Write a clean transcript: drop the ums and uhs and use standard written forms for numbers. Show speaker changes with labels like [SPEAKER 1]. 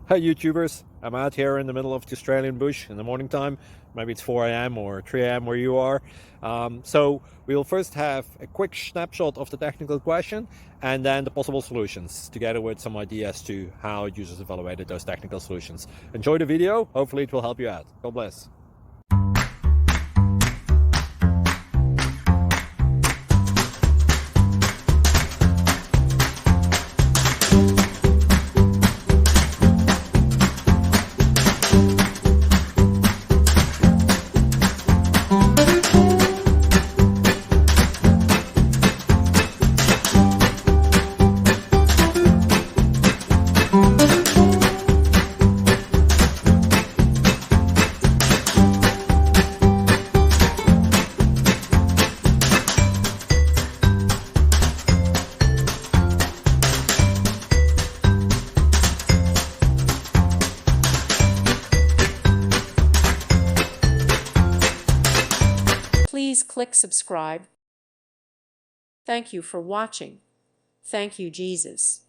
[SPEAKER 1] Hi YouTubers, I'm out here in the middle of the Australian bush in the morning time. Maybe it's 4 a.m. or 3 a.m. where you are. So we'll first have a quick snapshot of the technical question and then the possible solutions, together with some ideas to how users evaluated those technical solutions. Enjoy the video, hopefully it will help you out. God bless.
[SPEAKER 2] Please click subscribe. Thank you for watching. Thank you, Jesus.